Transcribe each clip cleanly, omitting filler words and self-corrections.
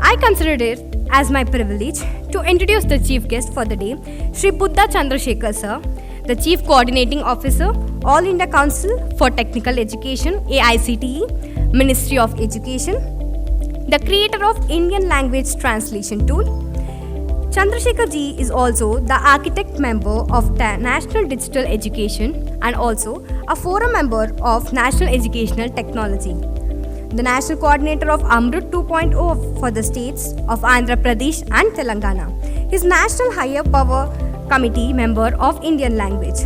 I consider it as my privilege to introduce the chief guest for the day, Shri Buddha Chandrasekhar sir, the Chief Coordinating Officer, All India Council for Technical Education, AICTE, Ministry of Education, the creator of Indian Language Translation Tool. Chandrasekhar ji is also the architect member of National Digital Education and also a forum member of National Educational Technology, the national coordinator of Amrut 2.0 for the states of Andhra Pradesh and Telangana. He is National Higher Power Committee member of Indian Language.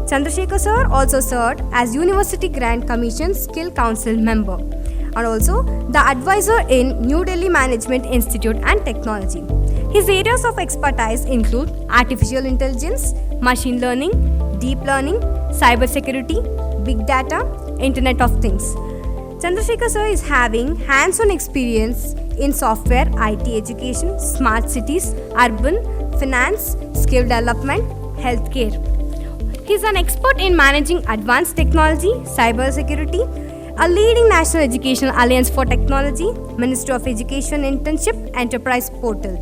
Chandrasekhar sir also served as University Grant Commission Skill Council member and also the advisor in New Delhi Management Institute and Technology. His areas of expertise include artificial intelligence, machine learning, deep learning, cyber security, big data, Internet of Things. Chandrasekhar sir is having hands-on experience in software, IT education, smart cities, urban, finance, skill development, healthcare. He is an expert in managing advanced technology, cyber security, a leading National Educational Alliance for Technology, Ministry of Education Internship Enterprise Portal.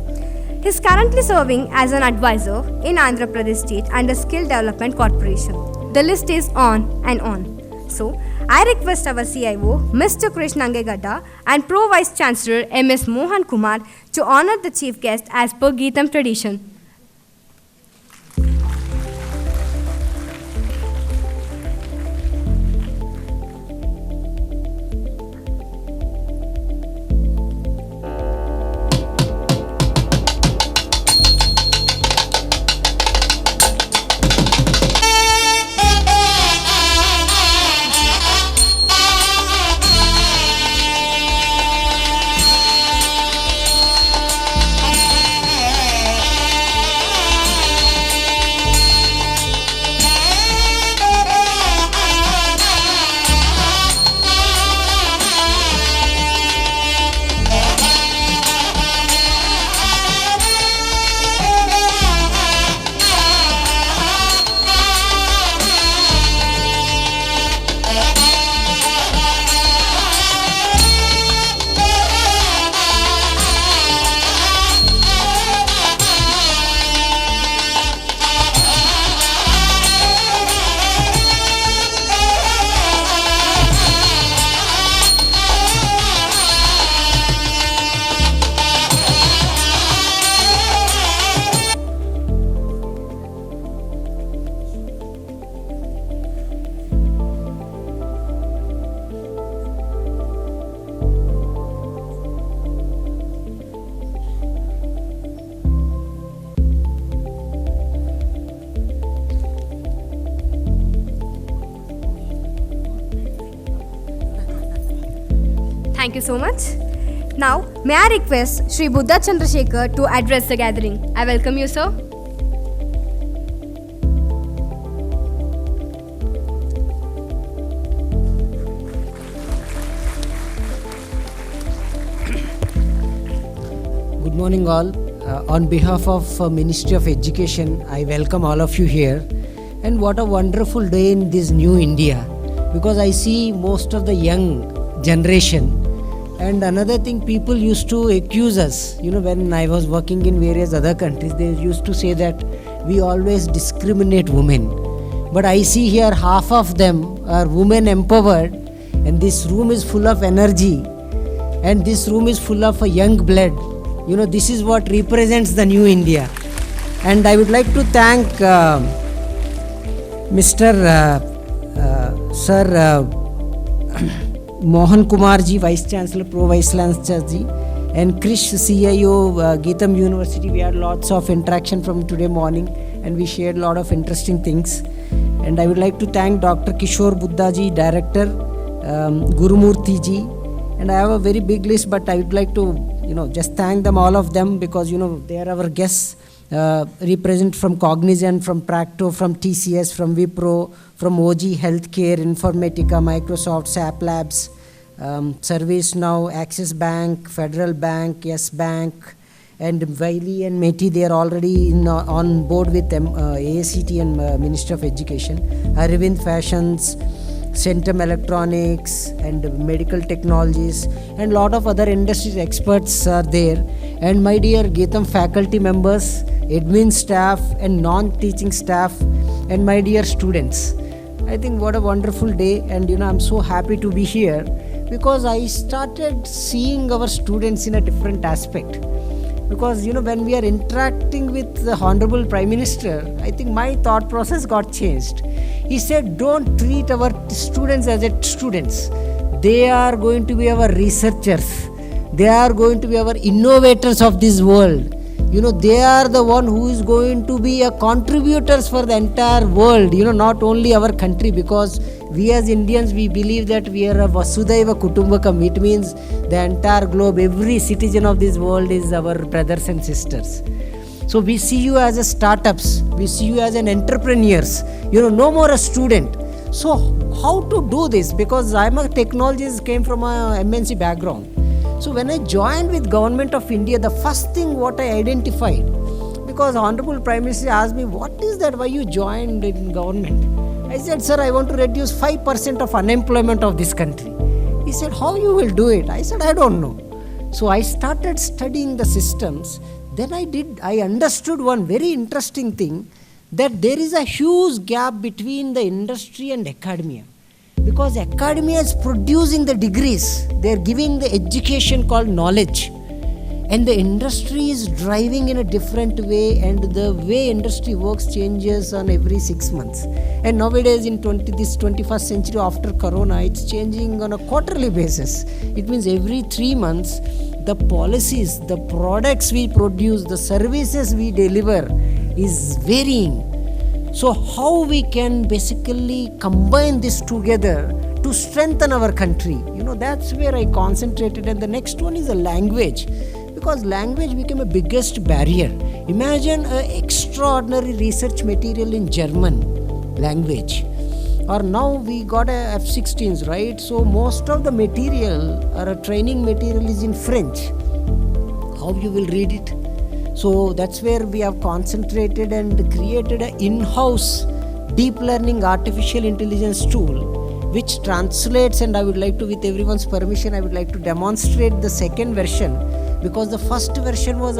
He is currently serving as an advisor in Andhra Pradesh State under Skill Development Corporation. The list is on and on. So, I request our CIO, Mr. Krish Nangegadda, and Pro Vice Chancellor, MS Mohan Kumar, to honor the chief guest as per GIII3V6 tradition. Thank you so much. Now, may I request Shri Buddha Chandrasekhar to address the gathering. I welcome you, sir. Good morning all. On behalf of Ministry of Education, I welcome all of you here. And what a wonderful day in this new India, because I see most of the young generation. And another thing, people used to accuse us, when I was working in various other countries, they used to say that we always discriminate women. But I see here half of them are women empowered, and this room is full of energy, and this room is full of a young blood. This is what represents the new India. And I would like to thank Mr. Sir Mohan Kumar ji, Vice Chancellor, Pro Vice Chancellor ji, and Krish, CIO, GIII3V6 University. We had lots of interaction from today morning, and we shared a lot of interesting things. And I would like to thank Dr. Kishore Buddha ji, Director, Gurumurthy ji, and I have a very big list, but I would like to, just thank them, all of them, because, they are our guests, represent from Cognizant, from Practo, from TCS, from Wipro, from OG Healthcare, Informatica, Microsoft, SAP Labs, ServiceNow, Axis Bank, Federal Bank, Yes Bank, and Wiley and Meti. They are already on board with AICTE and Ministry of Education. Arvind Fashions, Centum Electronics and medical technologies, and lot of other industry experts are there. And my dear GIITM faculty members, admin staff and non-teaching staff, and my dear students. I think what a wonderful day, and I'm so happy to be here because I started seeing our students in a different aspect. Because when we are interacting with the Honorable Prime Minister, I think my thought process got changed. He said, don't treat our students as students. They are going to be our researchers. They are going to be our innovators of this world. They are the one who is going to be a contributors for the entire world, not only our country, because we as Indians, we believe that we are a Vasudhaiva Kutumbakam. It means the entire globe, every citizen of this world is our brothers and sisters. So we see you as a startups, we see you as an entrepreneurs, no more a student. So how to do this? Because I'm a technologist, came from a MNC background. So when I joined with Government of India, the first thing what I identified, because Honorable Prime Minister asked me, what is that, why you joined in government? I said, sir, I want to reduce 5% of unemployment of this country. He said, how you will do it? I said, I don't know. So I started studying the systems. Then I understood one very interesting thing, that there is a huge gap between the industry and academia. Because academia is producing the degrees, they are giving the education called knowledge, and the industry is driving in a different way, and the way industry works changes on every 6 months. And nowadays in this 21st century after Corona, it's changing on a quarterly basis. It means every 3 months, the policies, the products we produce, the services we deliver is varying. So how we can basically combine this together to strengthen our country? That's where I concentrated. And the next one is a language, because language became a biggest barrier. Imagine an extraordinary research material in German language. Or now we got a F-16s, right? So most of the material or a training material is in French. How you will read it? So that's where we have concentrated and created an in-house deep learning artificial intelligence tool which translates, and I would like to, with everyone's permission, I would like to demonstrate the second version, because the first version was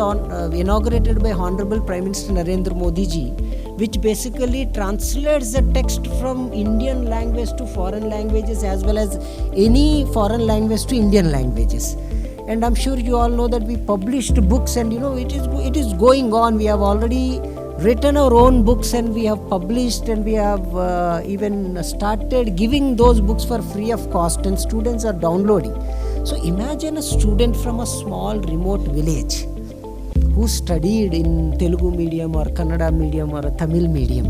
inaugurated by Honorable Prime Minister Narendra Modi ji, which basically translates the text from Indian language to foreign languages as well as any foreign language to Indian languages. And I'm sure you all know that we published books, and it is going on. We have already written our own books, and we have published, and we have even started giving those books for free of cost, and students are downloading. So imagine a student from a small remote village who studied in Telugu medium or Kannada medium or a Tamil medium,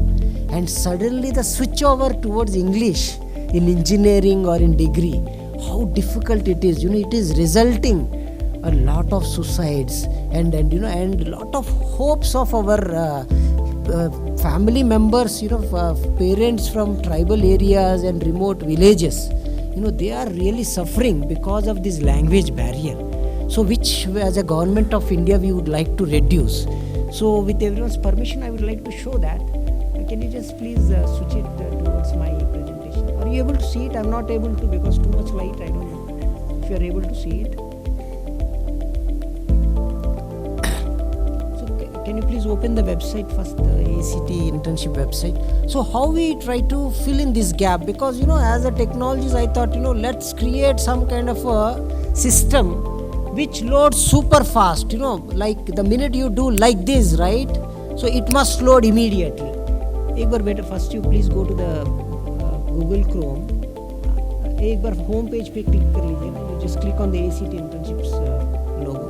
and suddenly the switch over towards English in engineering or in degree. How difficult it is. It is resulting a lot of suicides and a lot of hopes of our family members, parents from tribal areas and remote villages. They are really suffering because of this language barrier. So which as a Government of India we would like to reduce. So with everyone's permission, I would like to show that. Can you just please switch it towards my presentation? Are you able to see it? I'm not able to because too much light. I don't know if you are able to see it. So can you please open the website first, the AICTE internship website. So how we try to fill in this gap, because as a technologist I thought let's create some kind of a system which loads super fast, like the minute you do like this, right? So it must load immediately. एक बार बेटा first you please go to the Google Chrome, एक बार home page पे click कर लीजिए ना, you just click on the AICTE internships logo.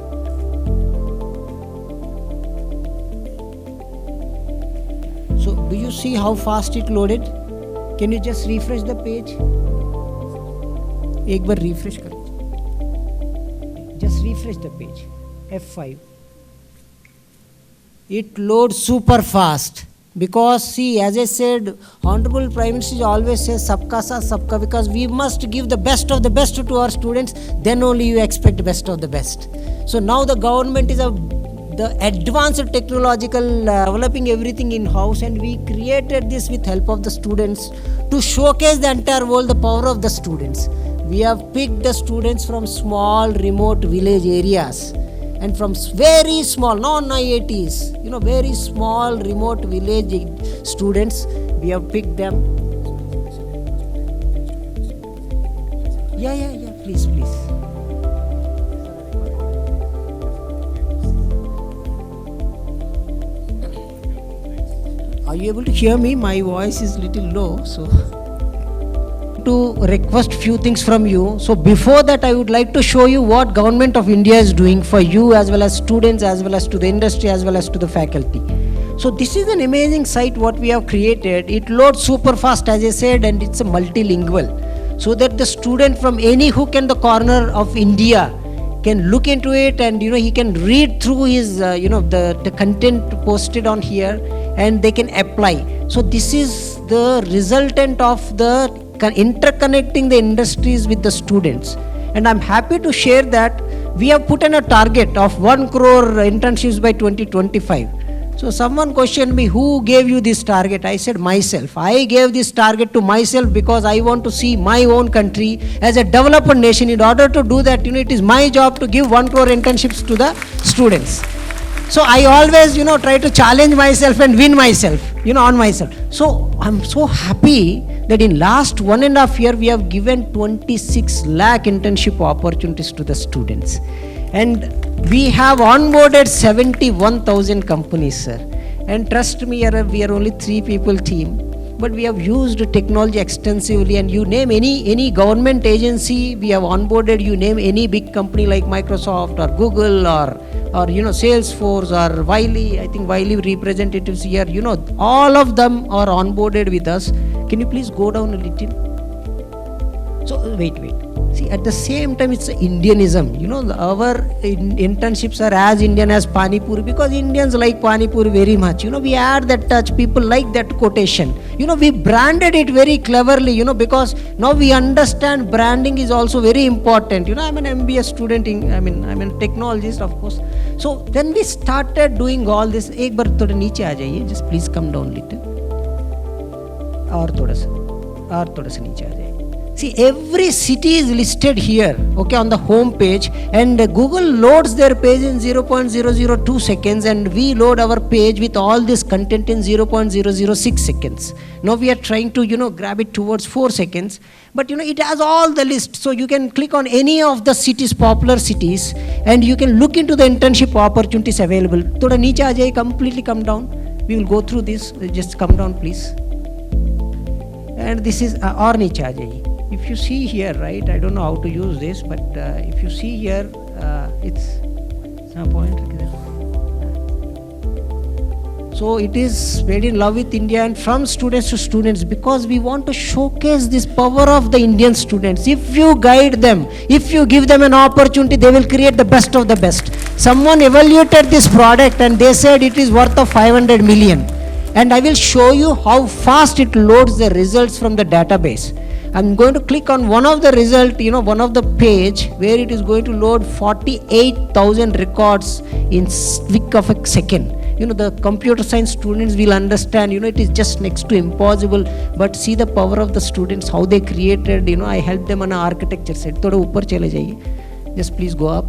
So do you see how fast it loaded? Can you just refresh the page? एक बार refresh कर लीजिए, just refresh the page, F5. It loads super fast. Because see, as I said, Honorable Prime Minister always says sabka sa sabka, because we must give the best of the best to our students, then only you expect best of the best. So now the government is the advanced technological developing everything in house, and we created this with help of the students to showcase the entire world the power of the students. We have picked the students from small remote village areas and from very small non-IITs, very small remote village students. We have picked them. Yeah, please. Are you able to hear me? My voice is little low, so to request few things from you. So before that, I would like to show you what Government of India is doing for you as well as students, as well as to the industry, as well as to the faculty. So this is an amazing site what we have created. It loads super fast, as I said, and it's a multilingual, so that the student from any hook and the corner of India can look into it, and he can read through his the content posted on here, and they can apply. So this is the resultant of the interconnecting the industries with the students, and I'm happy to share that we have put in a target of 1 crore internships by 2025. So someone questioned me, who gave you this target? I said myself. I gave this target to myself because I want to see my own country as a developed nation. In order to do that, it is my job to give 1 crore internships to the students. So I always, try to challenge myself and win myself, on myself. So I'm so happy that in last 1.5 years, we have given 26 lakh internship opportunities to the students. And we have onboarded 71,000 companies, sir. And trust me, we are only 3 people team, but we have used technology extensively, and you name any government agency, we have onboarded. You name any big company like Microsoft or Google or Salesforce or Wiley. I think Wiley representatives here, all of them are onboarded with us. Can you please go down a little? So wait. See, at the same time, it's Indianism. Our internships are as Indian as Pani Puri, because Indians like Pani Puri very much. We add that touch. People like that quotation. We branded it very cleverly, because now we understand branding is also very important. I'm an MBA student. I'm a technologist, of course. So then we started doing all this. एक बार थोड़ा नीचे आ जाइए. Just please come down little. और थोड़ा सा नीचे आ जाइए. See, every city is listed here, okay, on the home page, and Google loads their page in 0.002 seconds, and we load our page with all this content in 0.006 seconds. Now we are trying to, grab it towards 4 seconds, but it has all the list, so you can click on any of the cities, popular cities, and you can look into the internship opportunities available. Thoda niche aa jaye, completely come down. We will go through this. Just come down, please. And this is or niche aa jaye. If you see here, right, I don't know how to use this, but if you see here, it's a point. So it is made in love with India, and from students to students, because we want to showcase this power of the Indian students. If you guide them, if you give them an opportunity, they will create the best of the best. Someone evaluated this product and they said it is worth of 500 million. And I will show you how fast it loads the results from the database. I'm going to click on one of the result, one of the page where it is going to load 48,000 records in click of a second. The computer science students will understand, it is just next to impossible, but see the power of the students, how they created, I helped them on an architecture set. Thoda upar chale jaiye. Just please go up,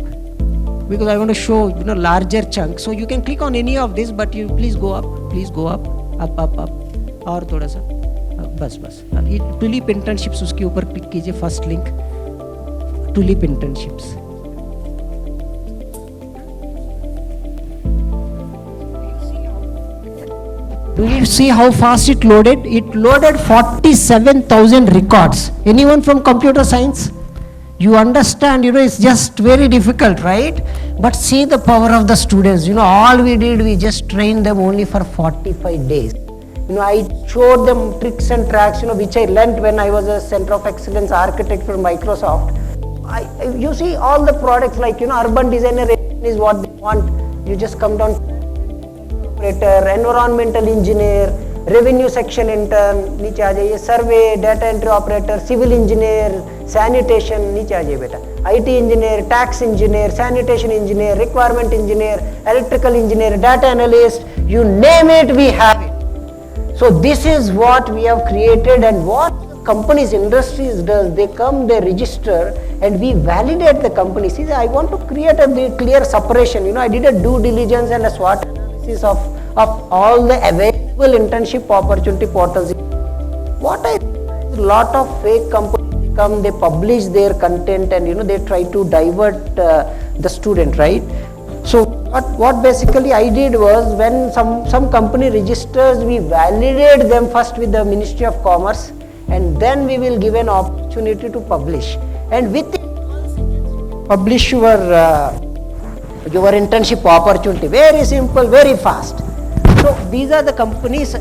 because I want to show, larger chunk. So you can click on any of this, but you please go up, up, और थोड़ा सा बस tulip internships उसके ऊपर click कीजिए. First link tulip internships. Do you see how fast it loaded? It loaded 47,000 records. Anyone from computer science? You understand, it's just very difficult, right? But see the power of the students. All we did, we just trained them only for 45 days. I showed them tricks and tracks, which I learnt when I was a Center of Excellence architect for Microsoft. You see all the products like, urban designer is what they want. You just come down, operator, environmental engineer, revenue section intern, niche aa jaiye, survey, data entry operator, civil engineer, sanitation नहीं चाहिए बेटा, IT engineer, tax engineer, sanitation engineer, requirement engineer, electrical engineer, data analyst, you name it, we have it. So this is what we have created, and what companies, industries does, they come, they register, and we validate the company. See, I want to create a clear separation. I did a due diligence and a SWOT analysis of all the available internship opportunity portals. What I see, lot of fake companies come, they publish their content, and they try to divert the student, right? So what basically I did was, when some company registers, we validate them first with the Ministry of Commerce, and then we will give an opportunity to publish, and within publish your internship opportunity. Very simple, very fast. So these are the companies. So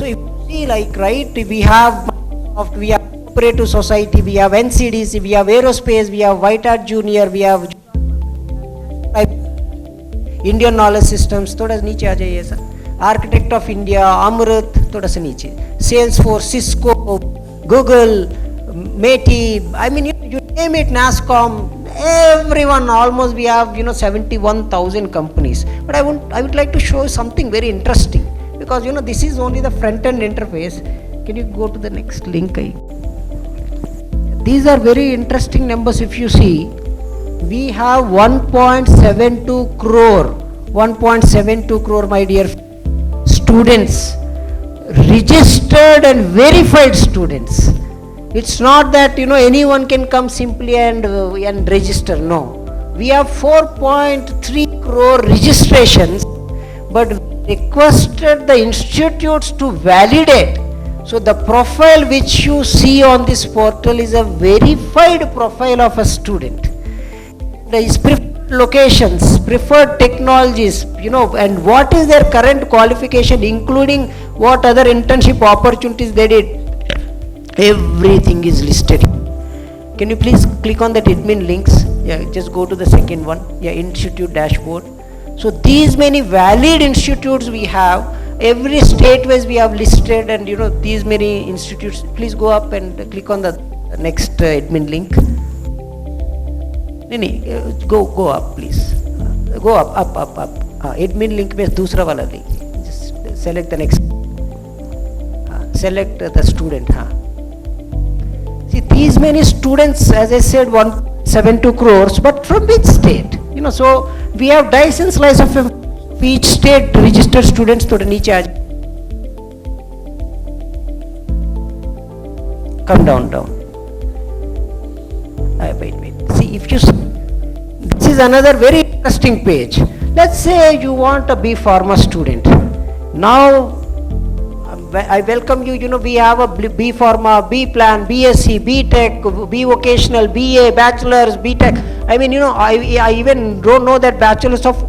if you see, like, right, we have cooperative society, we have NCDC, we have aerospace, we have White Hat Junior, we have Indian Knowledge Systems, थोड़ा नीचे आ जाइए sir. Architect of India, Amrit, थोड़ा सा नीचे. Salesforce, Cisco, Google, Meti, I mean, you name it, NASCOM, everyone, almost we have 71,000 companies. But I would like to show something very interesting, because this is only the front end interface. Can you go to the next link? These are very interesting numbers. If you see, we have 1.72 crore, my dear students, registered and verified students. It's not that anyone can come simply and register. No, we have 4.3 crore registrations, but requested the institutes to validate. So the profile which you see on this portal is a verified profile of a student. His preferred locations, preferred technologies, and what is their current qualification, including what other internship opportunities they did. Everything is listed. Can you please click on that admin links? Yeah, just go to the second one. Yeah, institute dashboard. So these many valid institutes we have. Every state wise we have listed, and these many institutes. Please go up and click on the next admin link. Go up, please. Go up. Admin link में दूसरा वाला link. Just select the next. Select the student. See, these many students, as I said, 172 crores, but from which state? So we have dice and slice of each state registered students to the niche. Come down. Wait. See, if you see, this is another very interesting page. Let's say you want a B Pharma student. Now, I welcome you. We have a B Pharma, B Plan, BSc, B Tech, B Vocational, BA, Bachelor's, B Tech. I mean, I even don't know that Bachelor's of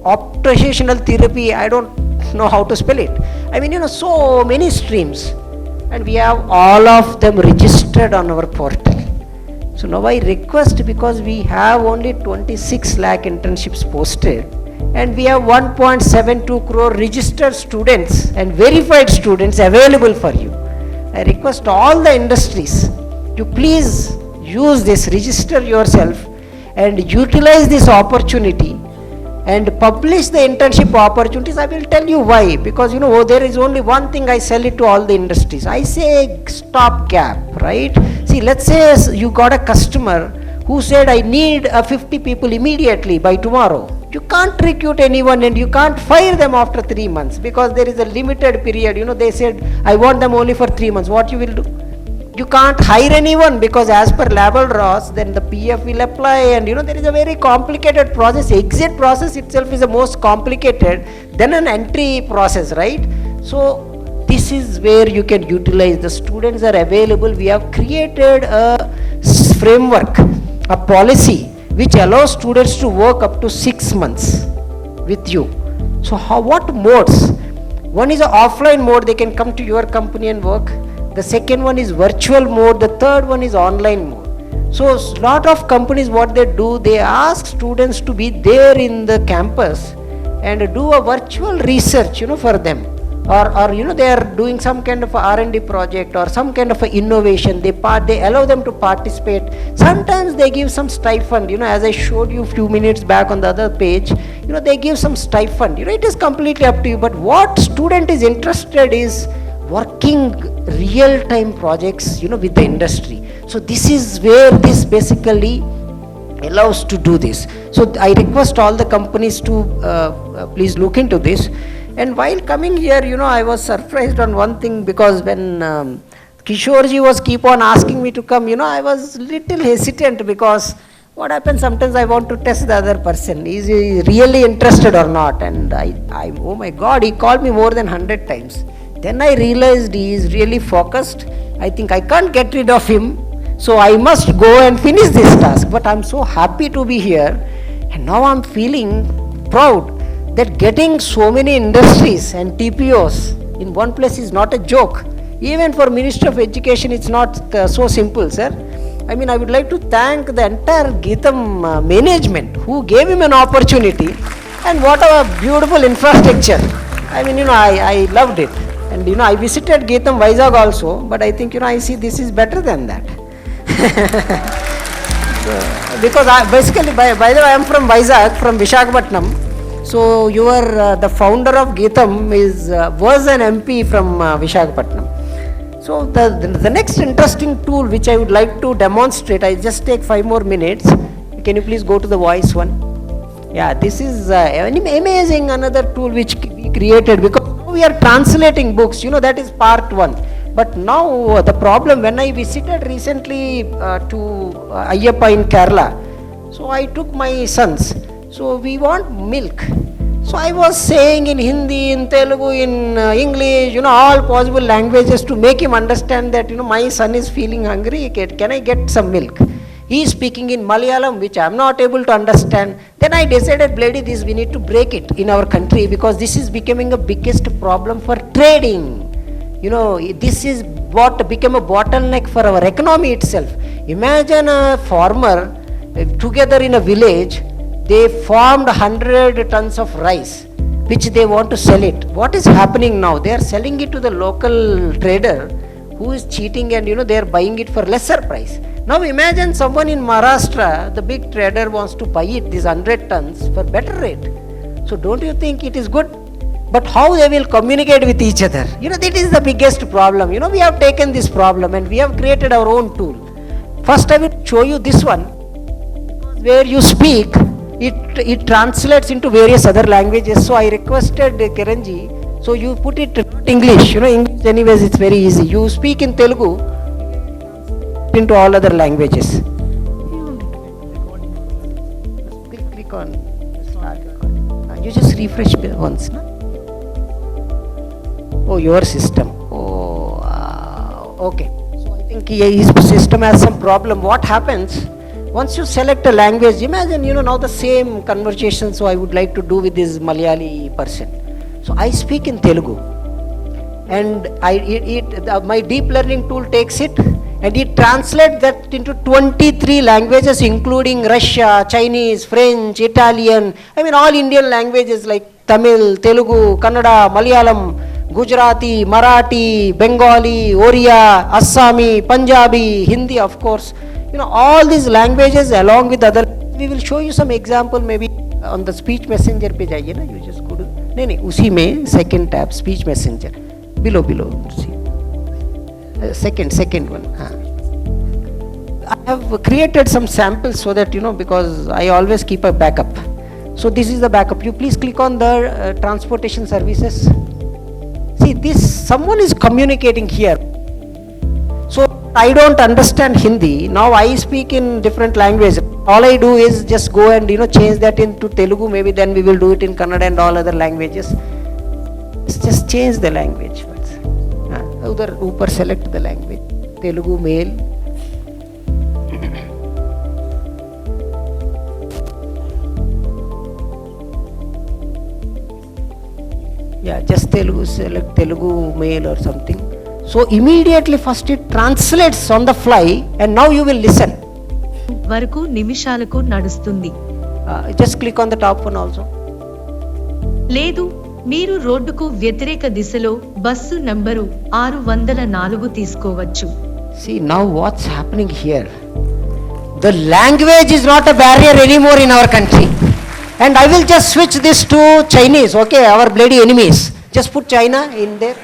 Occupational Therapy. I don't know how to spell it. I mean, so many streams, and we have all of them registered on our portal. So now I request, because we have only 26 lakh internships posted, and we have 1.72 crore registered students and verified students available for you. I request all the industries to please use this, register yourself, and utilize this opportunity and publish the internship opportunities. I will tell you why. Because there is only one thing I sell it to all the industries. I say stop gap, right? See, let's say you got a customer who said, I need 50 people immediately by tomorrow. You can't recruit anyone, and you can't fire them after 3 months, because there is a limited period. They said, I want them only for 3 months. What you will do? You can't hire anyone, because as per label laws, then the PF will apply, and there is a very complicated process. Exit process itself is the most complicated than an entry process, right? So this is where you can utilize. The students are available. We have created a framework, a policy, which allows students to work up to 6 months with you. So what modes? One is an offline mode. They can come to your company and work. The second one is virtual mode. The third one is online mode. So lot of companies, what they do, they ask students to be there in the campus and do a virtual research, for them. or they are doing some kind of a R&D project or some kind of a innovation, they allow them to participate. Sometimes they give some stipend, as I showed you a few minutes back on the other page, they give some stipend. It is completely up to you, but what student is interested is working real time projects, with the industry. So this is where this basically allows to do this. So I request all the companies to please look into this. And while coming here, I was surprised on one thing, because when Kishorji was keep on asking me to come, I was little hesitant, because what happens sometimes I want to test the other person. Is he really interested or not? And I oh my God, he called me more than 100 times. Then I realized he is really focused. I think I can't get rid of him. So I must go and finish this task. But I'm so happy to be here. And now I'm feeling proud that getting so many industries and TPOs in one place is not a joke. Even for Ministry of Education, it's not so simple, sir. I mean, I would like to thank the entire GIII3V6 management who gave him an opportunity, and what a beautiful infrastructure. I mean, I loved it. And, I visited GIII3V6 also, but I think, I see this is better than that. So, because basically, by the way, I am from Vizag, from Visakhapatnam. So the founder of GIII3V6 was an MP from Visakhapatnam. So the next interesting tool which I would like to demonstrate, I just take 5 more minutes. Can you please go to the voice one? Yeah, this is an amazing another tool which we created, because we are translating books, that is part 1. But now the problem, when I visited recently to Ayyappa in Kerala, so I took my sons. So we want milk. So I was saying in Hindi, in Telugu, in English, all possible languages to make him understand that, my son is feeling hungry, can I get some milk? He is speaking in Malayalam, which I am not able to understand. Then I decided, bloody this, we need to break it in our country, because this is becoming a biggest problem for trading. This is what became a bottleneck for our economy itself. Imagine a farmer together in a village, they formed 100 tons of rice, which they want to sell it. What is happening now? They are selling it to the local trader who is cheating, and they are buying it for lesser price. Now imagine someone in Maharashtra, the big trader wants to buy it, these 100 tons, for better rate. So don't you think it is good? But how they will communicate with each other? That is the biggest problem. We have taken this problem and we have created our own tool. First I will show you this one, where you speak, it translates into various other languages. So I requested Kiranji, so you put it in English, English anyways it's very easy. You speak in Telugu into all other languages. Click on start recording. You just refresh once. No? Oh, your system. Oh, okay. So I think his system has some problem. What happens? Once you select a language, imagine, now the same conversation, so I would like to do with this Malayali person. So I speak in Telugu, and my deep learning tool takes it and it translates that into 23 languages, including Russia, Chinese, French, Italian, all Indian languages like Tamil, Telugu, Kannada, Malayalam, Gujarati, Marathi, Bengali, Oriya, Assami, Punjabi, Hindi, of course. All these languages along with other, we will show you some example maybe on the speech messenger page. You just go to, usi mein second tab, speech messenger, below, see, second one. I have created some samples so that, because I always keep a backup. So this is the backup. You please click on the transportation services. See, someone is communicating here. So I don't understand Hindi. Now I speak in different languages. All I do is just go and change that into Telugu. Maybe then we will do it in Kannada and all other languages. Just change the language. Udhar upar select the language. Telugu male. Yeah, just Telugu, select Telugu male or something. So immediately first it translates on the fly, and now you will listen. వరకు నిమిషాలకు నడుస్తుంది. Just click on the top one also. లేదు మీరు రోడ్డుకు వ్యతిరేక దిశలో bus number 604 తీసుకోవచ్చు. See now what's happening here. The language is not a barrier anymore in our country. And I will just switch this to Chinese, okay, our bloody enemies. Just put China in there.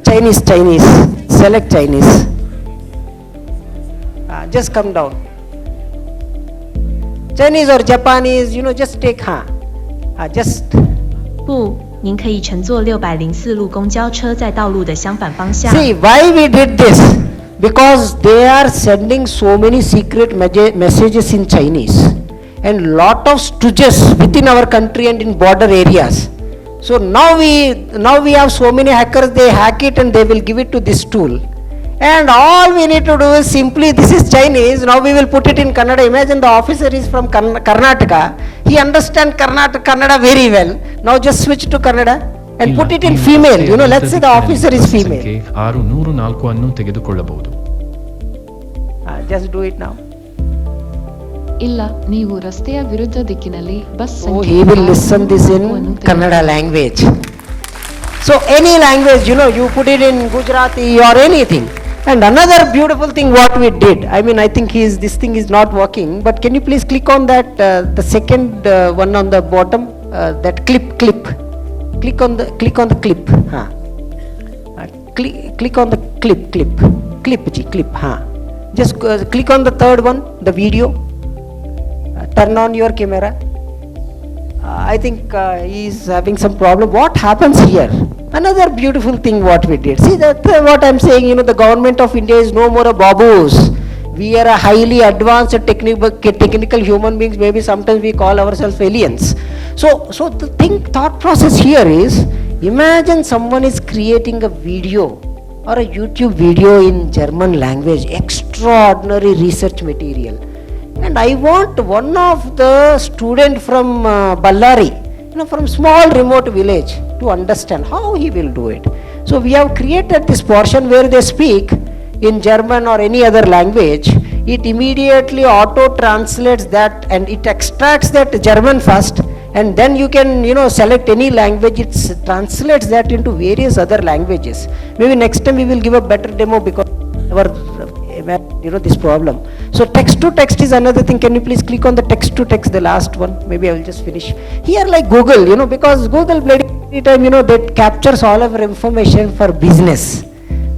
Chinese. Select Chinese. Just come down. Chinese or Japanese, just take, just. 不，您可以乘坐604路公交车在道路的相反方向。 See, why we did this? Because they are sending so many secret messages in Chinese and lot of stooges within our country and in border areas. So now we have so many hackers, they hack it and they will give it to this tool. And all we need to do is simply, this is Chinese, now we will put it in Kannada. Imagine the officer is from Karnataka, he understands Kannada very well. Now just switch to Kannada and put it in female. Let's say the officer is female. 604 ಅನ್ನು ತೆಗೆದುಕೊಳ್ಳಬಹುದು. Just do it now. ಇಲ್ಲ, ನೀವು ರಸ್ತೆಯ ವಿರುದ್ಧ ದಿಕ್ಕಿನಲ್ಲಿ bus Oh, he will listen this in Kannada language. So any language, you put it in Gujarati or anything. And another beautiful thing what we did, I think this thing is not working, but can you please click on that, the second one on the bottom, that clip. Click on the clip. Click on the clip. Just click on the third one, the video. Turn on your camera. I think he is having some problem. What happens here? Another beautiful thing what we did. See, that what I'm saying, the government of India is no more a babus. We are a highly advanced technical human beings. Maybe sometimes we call ourselves aliens. So the thought process here is, imagine someone is creating a video or a YouTube video in German language, extraordinary research material. And I want one of the student from Ballari, from small remote village, to understand how he will do it. So we have created this portion where they speak in German or any other language. It immediately auto translates that and it extracts that German first, and then you can select any language. It translates that into various other languages. Maybe next time we will give a better demo because our this problem. So text to text is another thing. Can you please click on the text to text, the last one? Maybe I will just finish here, like Google, because Google every time that captures all of our information for business.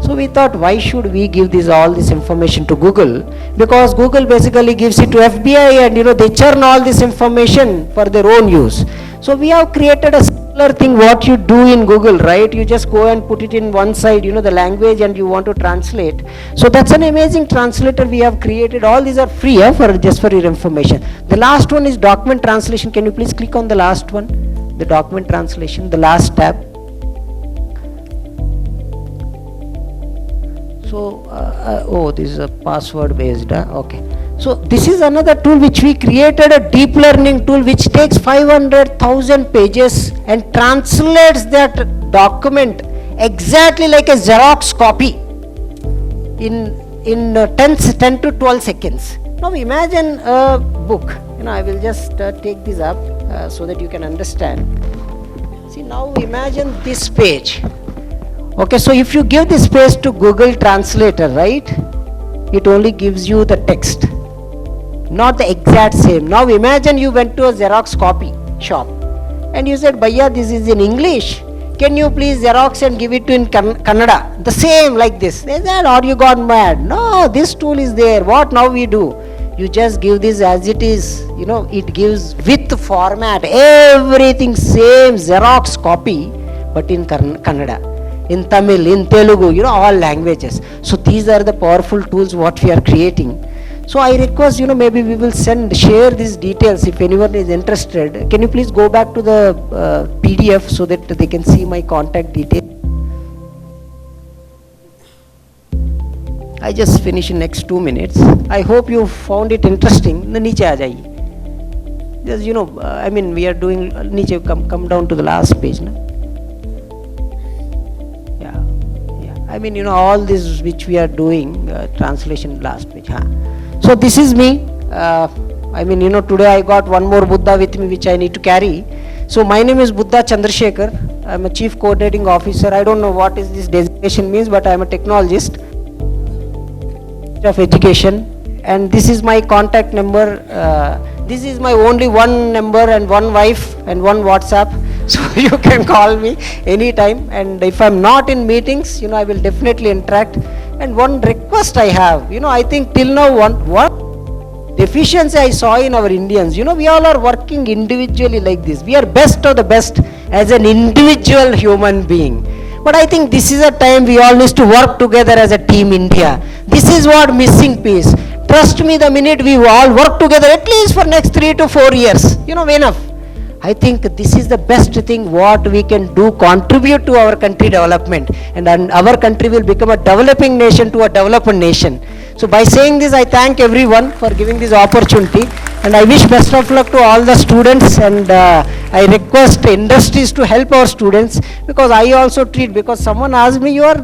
So we thought, why should we give all this information to Google? Because Google basically gives it to FBI and they churn all this information for their own use. So we have created a similar thing what you do in Google, right? You just go and put it in one side, the language, and you want to translate. So that's an amazing translator we have created. All these are free just for your information. The last one is document translation. Can you please click on the last one? The document translation, the last tab. So, this is a password based, okay. So this is another tool which we created, a deep learning tool which takes 500,000 pages and translates that document exactly like a Xerox copy in 10 to 12 seconds. Now imagine a book. I will just take this up so that you can understand. See, now imagine this page. Okay, so if you give this page to Google Translator, right, it only gives you the text, not the exact same. Now imagine you went to a Xerox copy shop and you said, Bhaiya, this is in English, can you please Xerox and give it to in Kannada, the same like this. They said, or you got mad. No, this tool is there. What now we do? You just give this as it is, it gives with format, everything same Xerox copy, but in Kannada, in Tamil, in Telugu, all languages. So these are the powerful tools what we are creating. So I request, maybe we will share these details if anyone is interested. Can you please go back to the PDF so that they can see my contact details? I just finish in next 2 minutes. I hope you found it interesting. Niche aa jaiye. Just we are doing niche, come down to the last page. Na? Yeah. All this which we are doing, translation last page. So this is me. I mean, today I got one more Buddha with me which I need to carry. So my name is Buddha Chandrasekhar. I'm a Chief Coordinating Officer. I don't know what is this designation means, but I'm a technologist of education. And this is my contact number. This is my only one number and one wife and one WhatsApp. So you can call me anytime. And if I'm not in meetings, I will definitely interact. And one request I have, I think till now what deficiency I saw in our Indians, we all are working individually like this. We are best of the best as an individual human being. But I think this is a time we all need to work together as a team India. This is what missing piece. Trust me, the minute we all work together, at least for next 3 to 4 years, enough. I think this is the best thing what we can do, contribute to our country development, and our country will become a developing nation to a developed nation. So by saying this, I thank everyone for giving this opportunity, and I wish best of luck to all the students, and I request industries to help our students, because I also treat, because someone asked me, your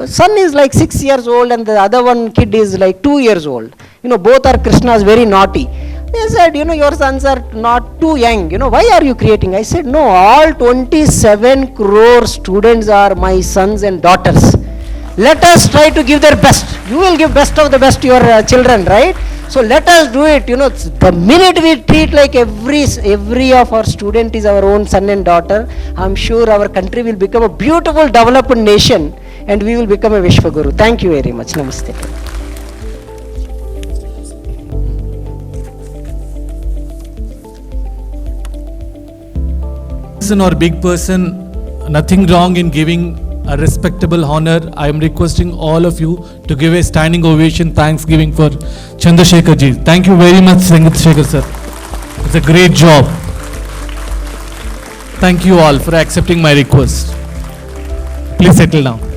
son is like 6 years old and the other one kid is like 2 years old. Both are Krishnas, very naughty. They said, your sons are not too young, why are you creating? I said, no, all 27 crore students are my sons and daughters. Let us try to give their best. You will give best of the best to your children, right? So let us do it. The minute we treat like every of our student is our own son and daughter, I'm sure our country will become a beautiful developed nation and we will become a Vishwaguru. Thank you very much. Namaste. Or big person, nothing wrong in giving a respectable honor. I am requesting all of you to give a standing ovation, thanksgiving for Chandrasekhar ji. Thank you very much, Chandrasekhar sir. It's a great job. Thank you all for accepting my request. Please settle down.